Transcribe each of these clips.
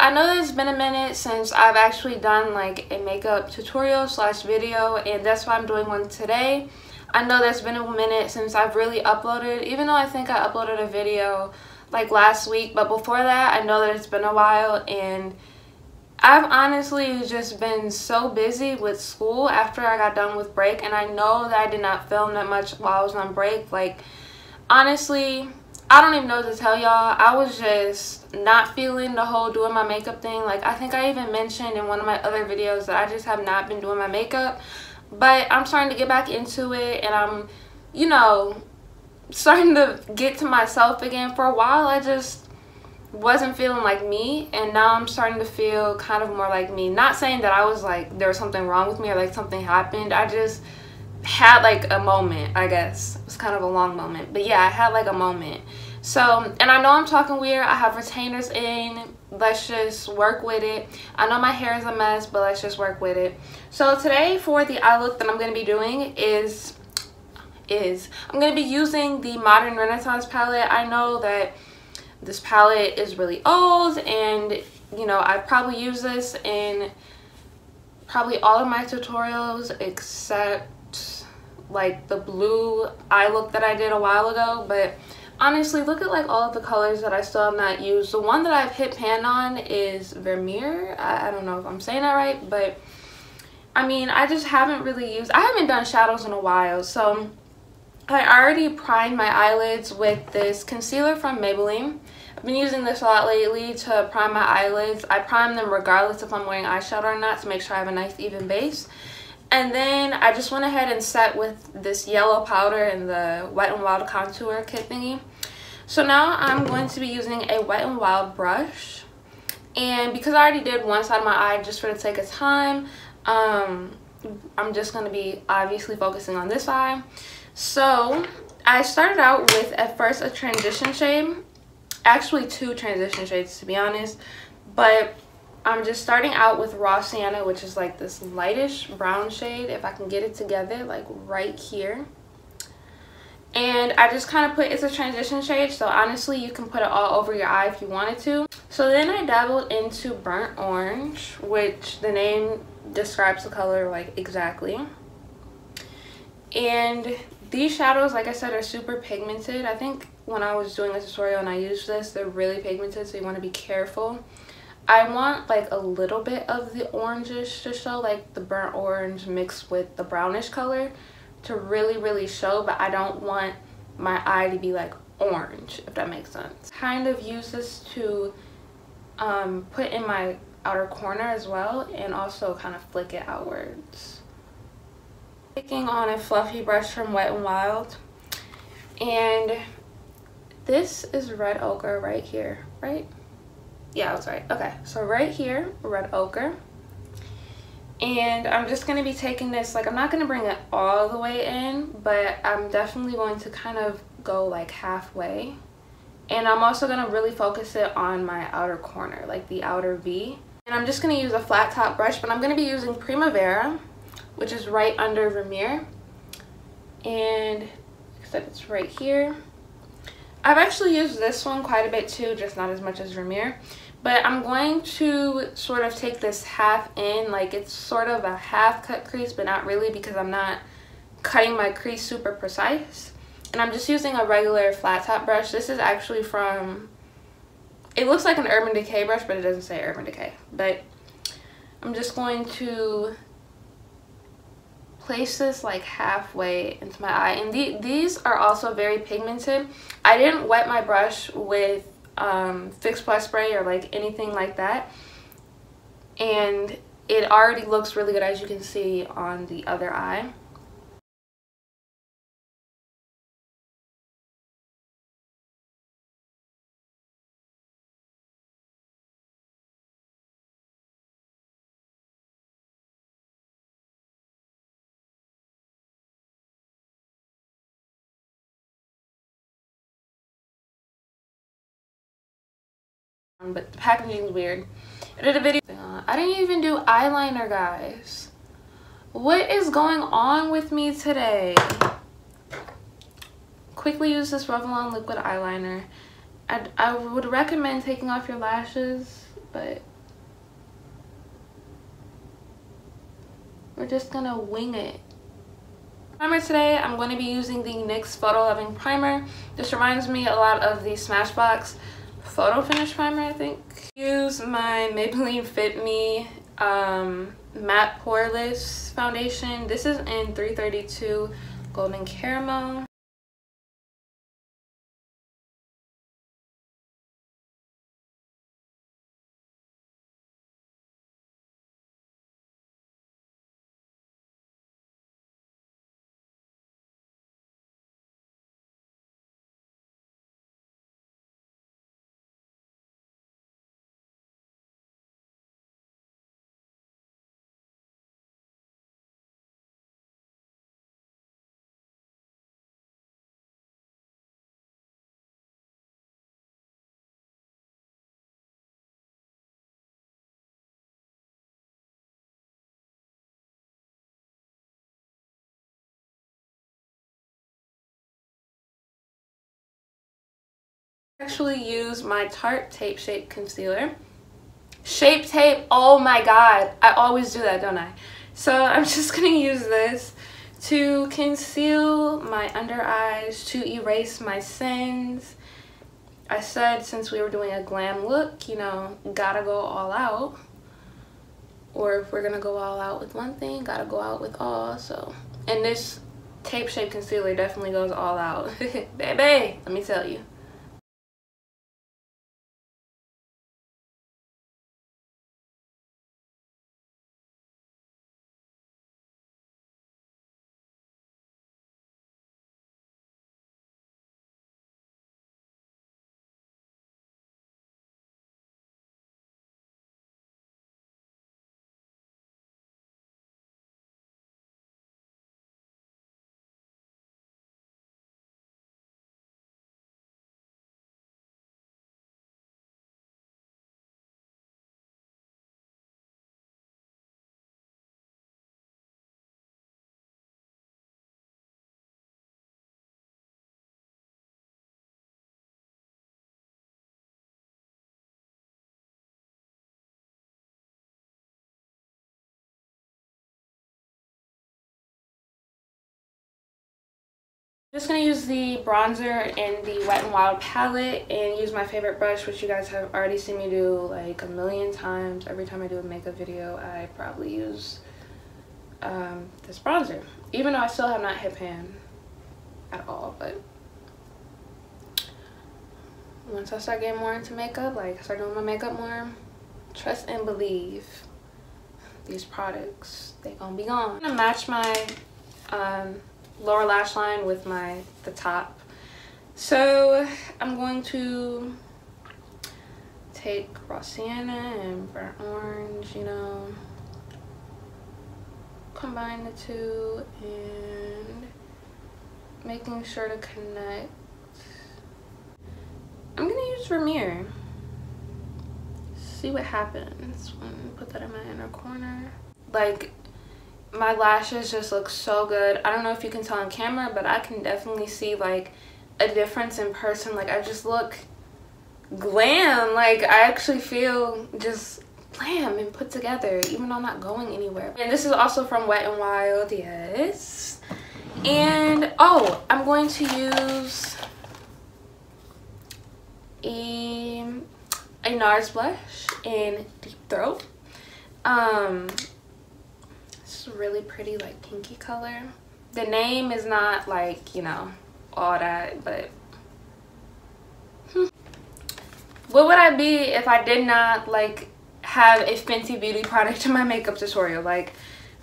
I know that it's been a minute since I've actually done like a makeup tutorial slash video, and that's why I'm doing one today. I know that's been a minute since I've really uploaded, even though I think I uploaded a video like last week, but before that I know that it's been a while, and I've honestly just been so busy with school after I got done with break, and I know that I did not film that much while I was on break. Like, honestly, I don't even know what to tell y'all. I was just not feeling the whole doing my makeup thing. Like, I think I even mentioned in one of my other videos that I just have not been doing my makeup, but I'm starting to get back into it, and I'm, you know, starting to get to myself again. For a while I just wasn't feeling like me, and now I'm starting to feel kind of more like me. Not saying that I was like there was something wrong with me or like something happened. I just had like a moment, I guess. It was kind of a long moment, but yeah, I had like a moment. So, and I know I'm talking weird. I have retainers in. Let's just work with it. I know my hair is a mess, but let's just work with it. So today for the eye look that I'm going to be doing is I'm going to be using the Modern Renaissance palette. I know that this palette is really old, and you know, I probably use this in probably all of my tutorials except like the blue eye look that I did a while ago. But honestly, look at like all of the colors that I still have not used. The one that I've hit pan on is Vermeer. I don't know if I'm saying that right, but I mean, I just haven't really used, I haven't done shadows in a while. So I already primed my eyelids with this concealer from Maybelline. I've been using this a lot lately to prime my eyelids. I prime them regardless if I'm wearing eyeshadow or not, to make sure I have a nice even base. And then I just went ahead and set with this yellow powder and the Wet n Wild contour kit thingy. So now I'm going to be using a Wet n Wild brush. And because I already did one side of my eye, just for the sake of time, I'm just going to be obviously focusing on this eye. So I started out with at first a transition shade. Actually two transition shades, to be honest. But I'm just starting out with Raw Sienna, which is like this lightish brown shade, if I can get it together, like right here. And I just kind of put, it's a transition shade, so honestly you can put it all over your eye if you wanted to. So then I dabbled into Burnt Orange, which the name describes the color like exactly. And these shadows, like I said, are super pigmented. I think when I was doing a tutorial and I used this, they're really pigmented, so you want to be careful. I want like a little bit of the orangish to show, like the burnt orange mixed with the brownish color to really show, but I don't want my eye to be like orange, if that makes sense. Kind of use this to put in my outer corner as well, and also kind of flick it outwards. Taking on a fluffy brush from Wet n Wild, and this is Red Ochre right here, right? Yeah, I was right. Okay, so right here, Red Ochre. And I'm just going to be taking this, like, I'm not going to bring it all the way in, but I'm definitely going to kind of go like halfway. And I'm also going to really focus it on my outer corner, like the outer V. And I'm just going to use a flat top brush, but I'm going to be using Primavera, which is right under Vermeer. And like I said, it's right here. I've actually used this one quite a bit too, just not as much as Vermeer. But I'm going to sort of take this half in, like it's sort of a half cut crease, but not really, because I'm not cutting my crease super precise. And I'm just using a regular flat top brush. This is actually from, it looks like an Urban Decay brush, but it doesn't say Urban Decay. But I'm just going to place this like halfway into my eye. And these are also very pigmented. I didn't wet my brush with Fix Plus spray or like anything like that, and it already looks really good, as you can see on the other eye. But the packaging is weird. I did a video. I didn't even do eyeliner, guys. What is going on with me today? Quickly use this Revlon liquid eyeliner. I would recommend taking off your lashes, but we're just gonna wing it. Primer today, I'm going to be using the NYX Photo Loving Primer. This reminds me a lot of the Smashbox Photo Finish Primer, I think. Use my Maybelline Fit Me Matte Poreless Foundation. This is in 332 Golden Caramel. Actually use my Tarte Tape Shape Concealer. Shape tape, oh my god, I always do that, don't I? So I'm just gonna use this to conceal my under eyes, to erase my sins. I said since we were doing a glam look, you know, gotta go all out. Or if we're gonna go all out with one thing, gotta go out with all. So, and this Tape Shape Concealer definitely goes all out. Baby, let me tell you. I'm just going to use the bronzer in the Wet n Wild palette and use my favorite brush, which you guys have already seen me do like a million times. Every time I do a makeup video, I probably use this bronzer. Even though I still have not hit pan at all, but once I start getting more into makeup, like I start doing my makeup more, trust and believe these products, they gonna be gone. I'm gonna match my lower lash line with the top. So I'm going to take raw sienna and burnt orange, you know, combine the two and making sure to connect. I'm gonna use Vermeer. See what happens when I put that in my inner corner. Like, my lashes just look so good. I don't know if you can tell on camera, but I can definitely see like a difference in person. Like, I just look glam. Like, I actually feel just glam and put together, even though I'm not going anywhere. And this is also from Wet n Wild, yes. And oh, I'm going to use a NARS blush in Deep Throat. It's really pretty, like pinky color. The name is not like, you know, all that, but what would I be if I did not like have a Fenty Beauty product in my makeup tutorial? Like,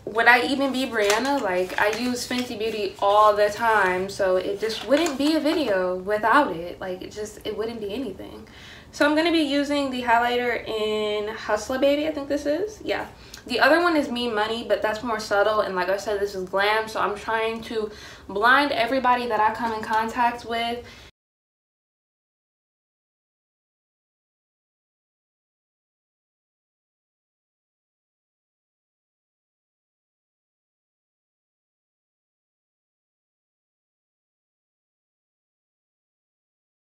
would I even be Breanna? Like, I use Fenty Beauty all the time, so it just wouldn't be a video without it. Like, it wouldn't be anything. So I'm going to be using the highlighter in Hustla Baby, I think this is. Yeah. The other one is Me Money, but that's more subtle. And like I said, this is glam. So I'm trying to blind everybody that I come in contact with.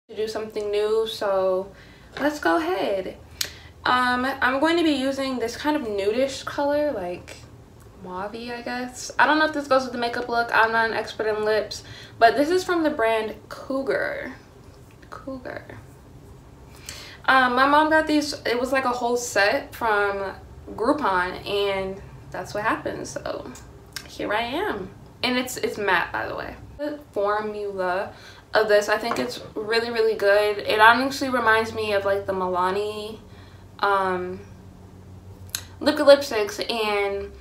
To do something new. So let's go ahead. I'm going to be using this kind of nudish color, like mauve, I guess. I don't know if this goes with the makeup look. I'm not an expert in lips, but this is from the brand Cougar. My mom got these. It was like a whole set from Groupon, and that's what happened. So here I am, and it's matte, by the way. The formula of this, I think it's really good. It honestly reminds me of like the Milani liquid lipsticks, and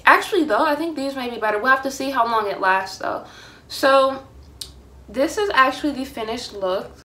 actually though I think these may be better. We'll have to see how long it lasts though. So this is actually the finished look.